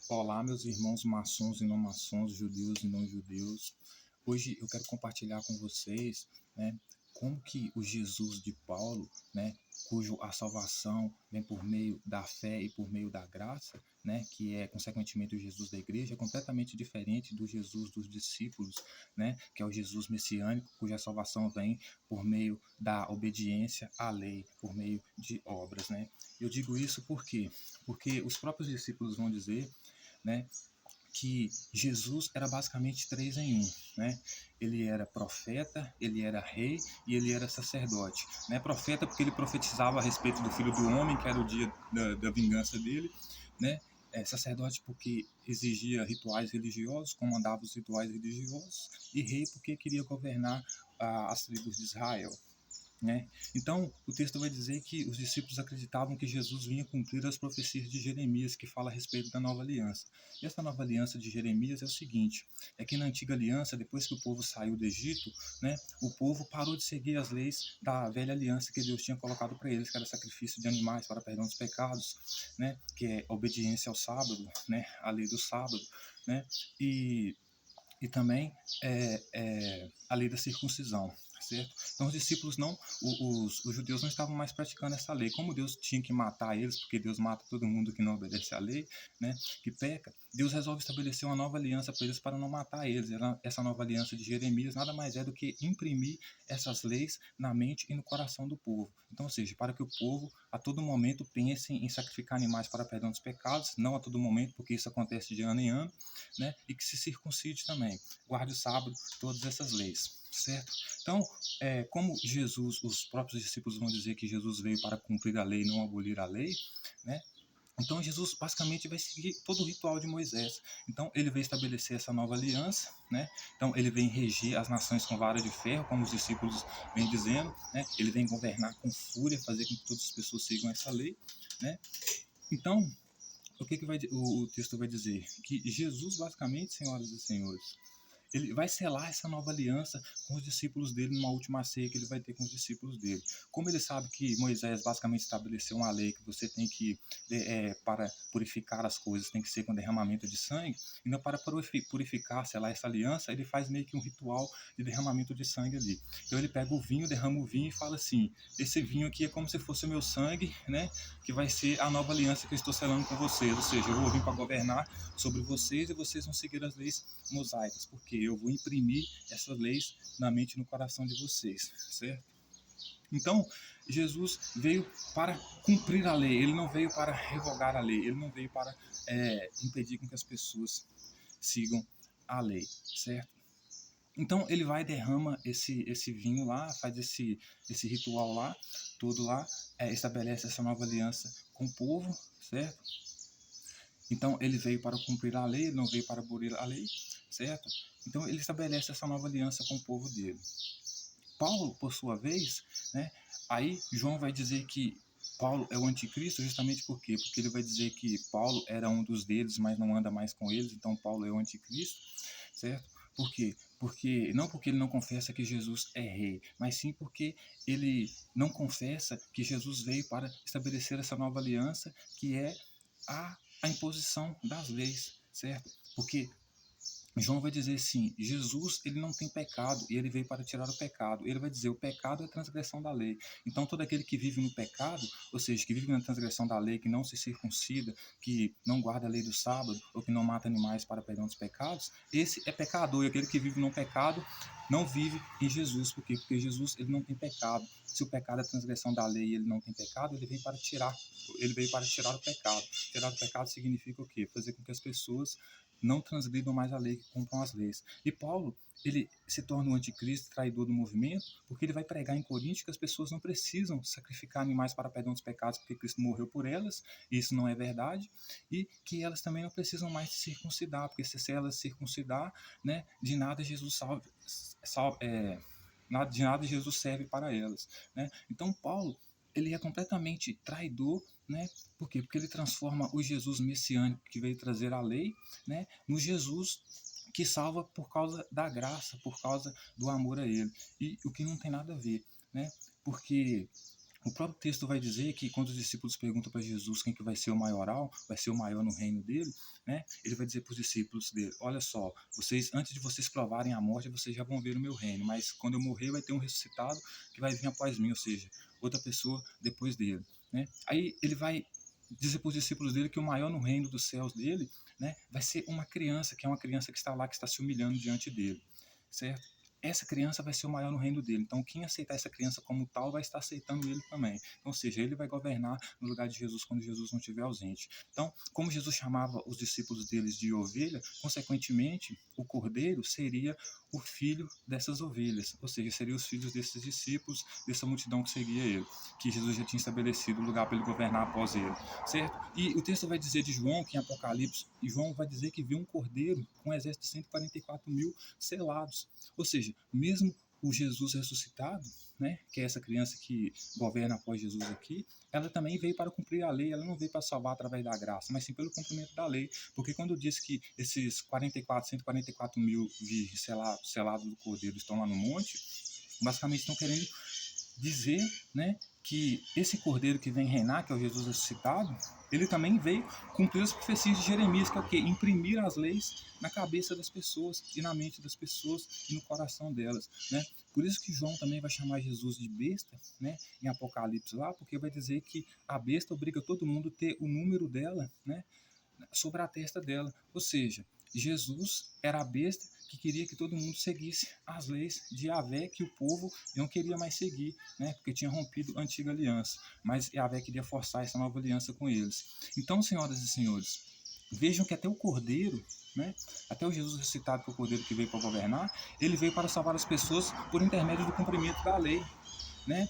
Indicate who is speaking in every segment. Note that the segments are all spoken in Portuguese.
Speaker 1: Olá, meus irmãos maçons e não maçons, judeus e não judeus. Hoje eu quero compartilhar com vocês, né, como que o Jesus de Paulo, né, cujo a salvação vem por meio da fé e por meio da graça, né, que é consequentemente o Jesus da igreja, é completamente diferente do Jesus dos discípulos, né, que é o Jesus messiânico, cuja salvação vem por meio da obediência à lei, por meio de obras, né? Eu digo isso por quê? Porque os próprios discípulos vão dizer, né, que Jesus era basicamente três em um, né? Ele era profeta, ele era rei e ele era sacerdote, né? Profeta porque ele profetizava a respeito do Filho do Homem, que era o dia da vingança dele, né? Sacerdote porque exigia rituais religiosos, comandava os rituais religiosos, e rei porque queria governar as tribos de Israel, né? Então, o texto vai dizer que os discípulos acreditavam que Jesus vinha cumprir as profecias de Jeremias, que fala a respeito da nova aliança. E essa nova aliança de Jeremias é o seguinte: é que na antiga aliança, depois que o povo saiu do Egito, né, o povo parou de seguir as leis da velha aliança que Deus tinha colocado para eles, que era sacrifício de animais para perdão dos pecados, né, que é obediência ao sábado, né, a lei do sábado, né, e e também a lei da circuncisão, certo? Então os discípulos não, os judeus não estavam mais praticando essa lei. Como Deus tinha que matar eles, porque Deus mata todo mundo que não obedece à lei, né? Que peca. Deus resolve estabelecer uma nova aliança para eles para não matar eles. Essa nova aliança de Jeremias nada mais é do que imprimir essas leis na mente e no coração do povo. Então, ou seja, para que o povo a todo momento pense em sacrificar animais para perdão dos pecados, não a todo momento, porque isso acontece de ano em ano, né? E que se circuncide também, guarde o sábado, todas essas leis, certo? Então, como Jesus, os próprios discípulos vão dizer que Jesus veio para cumprir a lei e não abolir a lei, né? Então Jesus basicamente vai seguir todo o ritual de Moisés. Então ele veio estabelecer essa nova aliança, né? Então ele vem regir as nações com vara de ferro, como os discípulos vêm dizendo, né? Ele vem governar com fúria, fazer com que todas as pessoas sigam essa lei, né? Então o que vai o texto vai dizer? Que Jesus basicamente, senhoras e senhores, ele vai selar essa nova aliança com os discípulos dele numa última ceia que ele vai ter com os discípulos dele. Como ele sabe que Moisés basicamente estabeleceu uma lei que você tem que, para purificar as coisas, tem que ser com derramamento de sangue, então para purificar, selar essa aliança, ele faz meio que um ritual de derramamento de sangue ali. Então ele pega o vinho, derrama o vinho e fala assim: esse vinho aqui é como se fosse o meu sangue, né? Que vai ser a nova aliança que eu estou selando com vocês. Ou seja, eu vou vir para governar sobre vocês e vocês vão seguir as leis mosaicas, porque eu vou imprimir essas leis na mente e no coração de vocês, certo? Então, Jesus veio para cumprir a lei, ele não veio para revogar a lei, ele não veio para impedir com que as pessoas sigam a lei, certo? Então ele vai derrama esse vinho lá, faz esse ritual lá, todo lá, estabelece essa nova aliança com o povo, certo? Então ele veio para cumprir a lei, ele não veio para abolir a lei, certo? Então ele estabelece essa nova aliança com o povo dele. Paulo, por sua vez, né? Aí João vai dizer que Paulo é o anticristo justamente por quê? Porque ele vai dizer que Paulo era um dos deles, mas não anda mais com eles, então Paulo é o anticristo, certo? Por quê? Porque não porque ele não confessa que Jesus é rei, mas sim porque ele não confessa que Jesus veio para estabelecer essa nova aliança, que é a imposição das leis, certo? Porque João vai dizer assim: Jesus, ele não tem pecado e ele veio para tirar o pecado. Ele vai dizer: o pecado é a transgressão da lei. Então, todo aquele que vive no pecado, ou seja, que vive na transgressão da lei, que não se circuncida, que não guarda a lei do sábado ou que não mata animais para perdão dos pecados, esse é pecador. E aquele que vive no pecado não vive em Jesus. Por quê? Porque Jesus, ele não tem pecado. Se o pecado é a transgressão da lei e ele não tem pecado, ele veio para tirar o pecado. Tirar o pecado significa o quê? Fazer com que as pessoas não transgridam mais a lei, que cumpram as leis. E Paulo, ele se torna um anticristo, traidor do movimento, porque ele vai pregar em Coríntios que as pessoas não precisam sacrificar animais para perdão dos pecados, porque Cristo morreu por elas, e isso não é verdade, e que elas também não precisam mais se circuncidar, porque se elas circuncidar, né, de nada Jesus de nada Jesus serve para elas, né? Então Paulo, ele é completamente traidor, né? Por quê? Porque ele transforma o Jesus messiânico que veio trazer a lei, né, no Jesus que salva por causa da graça, por causa do amor a ele. E o que não tem nada a ver, né? Porque O próprio texto vai dizer que quando os discípulos perguntam para Jesus quem que vai ser o maioral, vai ser o maior no reino dele, né? Ele vai dizer para os discípulos dele: olha só, vocês antes de vocês provarem a morte, vocês já vão ver o meu reino, mas quando eu morrer vai ter um ressuscitado que vai vir após mim, ou seja, outra pessoa depois dele, né? Aí ele vai dizer para os discípulos dele que o maior no reino dos céus dele, né, vai ser uma criança, que é uma criança que está lá, que está se humilhando diante dele, certo? Essa criança vai ser o maior no reino dele. Então, quem aceitar essa criança como tal vai estar aceitando ele também. Então, ou seja, ele vai governar no lugar de Jesus quando Jesus não estiver ausente. Então, como Jesus chamava os discípulos deles de ovelha, consequentemente, o cordeiro seria o filho dessas ovelhas, ou seja, seriam os filhos desses discípulos, dessa multidão que seguia ele, que Jesus já tinha estabelecido o lugar para ele governar após ele, certo? E o texto vai dizer de João, que em Apocalipse, e João vai dizer que viu um cordeiro com um exército de 144 mil selados, ou seja, mesmo o Jesus ressuscitado, né, que é essa criança que governa após Jesus aqui, ela também veio para cumprir a lei, ela não veio para salvar através da graça, mas sim pelo cumprimento da lei, porque quando diz que esses 144 mil virgens selados do Cordeiro estão lá no monte, basicamente estão querendo dizer, né, que esse Cordeiro que vem reinar, que é o Jesus ressuscitado, ele também veio cumprir as profecias de Jeremias, que é o quê? Imprimir as leis na cabeça das pessoas e na mente das pessoas e no coração delas, né? Por isso que João também vai chamar Jesus de besta, né, em Apocalipse lá, porque vai dizer que a besta obriga todo mundo a ter o número dela, né, sobre a testa dela. Ou seja, Jesus era a besta que queria que todo mundo seguisse as leis de Yahvé, que o povo não queria mais seguir, né, porque tinha rompido a antiga aliança. Mas Yahvé queria forçar essa nova aliança com eles. Então, senhoras e senhores, vejam que até o Cordeiro, né, até o Jesus ressuscitado, que é o Cordeiro que veio para governar, ele veio para salvar as pessoas por intermédio do cumprimento da lei, né?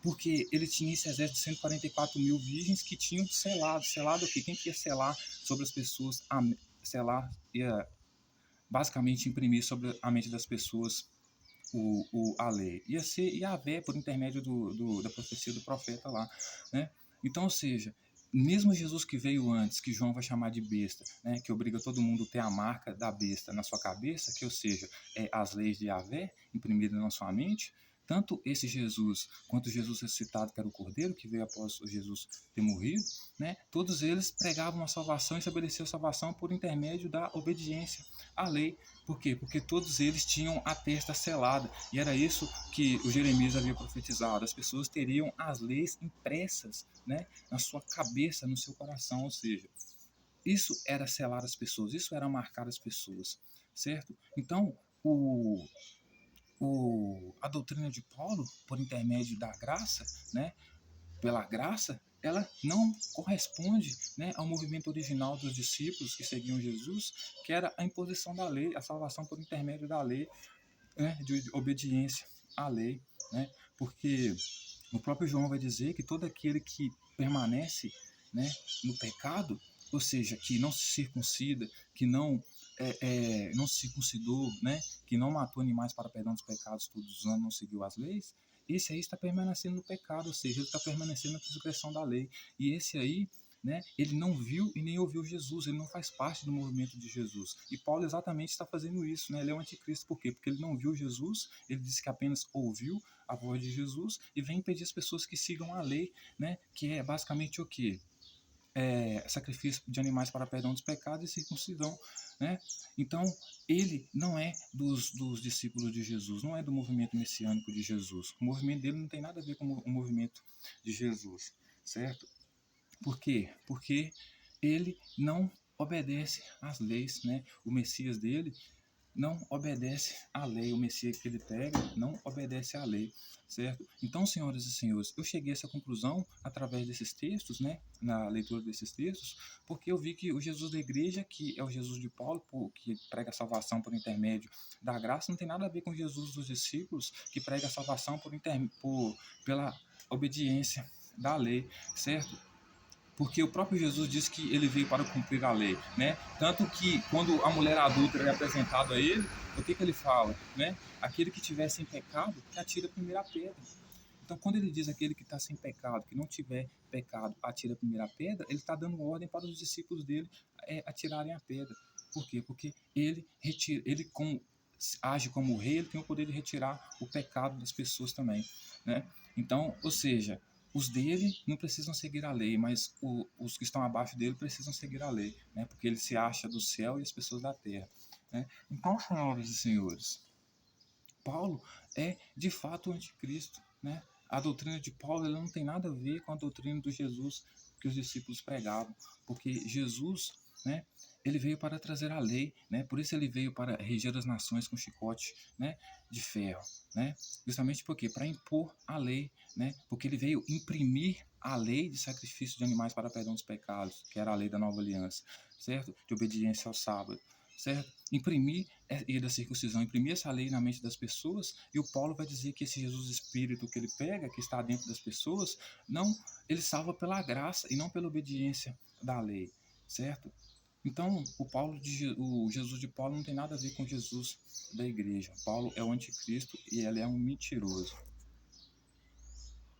Speaker 1: Porque ele tinha esse exército de 144 mil virgens que tinham selado. Selado o quê? Quem que ia selar sobre as pessoas? Selar ia basicamente imprimir sobre a mente das pessoas a lei. Ia ser Yahvé por intermédio da profecia do profeta lá, né? Então, ou seja, mesmo Jesus que veio antes, que João vai chamar de besta, né, que obriga todo mundo a ter a marca da besta na sua cabeça, que ou seja, as leis de Yahvé imprimidas na sua mente, tanto esse Jesus quanto Jesus ressuscitado, que era o Cordeiro, que veio após o Jesus ter morrido, né, todos eles pregavam a salvação e estabeleciam a salvação por intermédio da obediência à lei. Por quê? Porque todos eles tinham a testa selada, e era isso que o Jeremias havia profetizado. As pessoas teriam as leis impressas, né, na sua cabeça, no seu coração, ou seja, isso era selar as pessoas, isso era marcar as pessoas, certo? Então, a doutrina de Paulo, por intermédio da graça, né, pela graça, ela não corresponde, né, ao movimento original dos discípulos que seguiam Jesus, que era a imposição da lei, a salvação por intermédio da lei, né, de obediência à lei, né, porque o próprio João vai dizer que todo aquele que permanece, né, no pecado, ou seja, que não se circuncida, que não se circuncidou, né, que não matou animais para perdão dos pecados todos os anos, não seguiu as leis, esse aí está permanecendo no pecado, ou seja, ele está permanecendo na transgressão da lei. E esse aí, né, ele não viu e nem ouviu Jesus, ele não faz parte do movimento de Jesus. E Paulo exatamente está fazendo isso, né? Ele é o anticristo, por quê? Porque ele não viu Jesus, ele disse que apenas ouviu a voz de Jesus e vem impedir as pessoas que sigam a lei, né? Que é basicamente o quê? Sacrifício de animais para perdão dos pecados e circuncisão, né? Então, ele não é dos discípulos de Jesus, não é do movimento messiânico de Jesus. O movimento dele não tem nada a ver com o movimento de Jesus, certo? Por quê? Porque ele não obedece às leis, né? O Messias dele não obedece à lei, o Messias que ele pega não obedece à lei, certo? Então, senhoras e senhores, eu cheguei a essa conclusão através desses textos, né, na leitura desses textos, porque eu vi que o Jesus da igreja, que é o Jesus de Paulo, que prega a salvação por intermédio da graça, não tem nada a ver com o Jesus dos discípulos, que prega a salvação pela obediência da lei, certo? Porque o próprio Jesus disse que ele veio para cumprir a lei, né? Tanto que quando a mulher adulta é apresentada a ele, o que ele fala, né? Aquele que tiver sem pecado, que atira a primeira pedra. Então, quando ele diz aquele que está sem pecado, que não tiver pecado, atira a primeira pedra, ele está dando ordem para os discípulos dele atirarem a pedra. Por quê? Porque ele retira, age como rei, ele tem o poder de retirar o pecado das pessoas também, né? Então, ou seja, os dele não precisam seguir a lei, mas os que estão abaixo dele precisam seguir a lei, né? Porque ele se acha do céu e as pessoas da terra, né? Então, senhoras e senhores, Paulo é de fato o anticristo, né? A doutrina de Paulo ela não tem nada a ver com a doutrina do Jesus que os discípulos pregavam, porque Jesus, né, ele veio para trazer a lei, né? Por isso ele veio para reger as nações com chicote, né, de ferro, né? Justamente porque para impor a lei, né? Porque ele veio imprimir a lei de sacrifício de animais para perdão dos pecados, que era a lei da nova aliança, certo? De obediência ao sábado, certo? Imprimir e da circuncisão, imprimir essa lei na mente das pessoas, e o Paulo vai dizer que esse Jesus Espírito que ele pega, que está dentro das pessoas, não, ele salva pela graça e não pela obediência da lei, certo? Então, o Jesus de Paulo não tem nada a ver com Jesus da igreja. Paulo é o anticristo e ele é um mentiroso.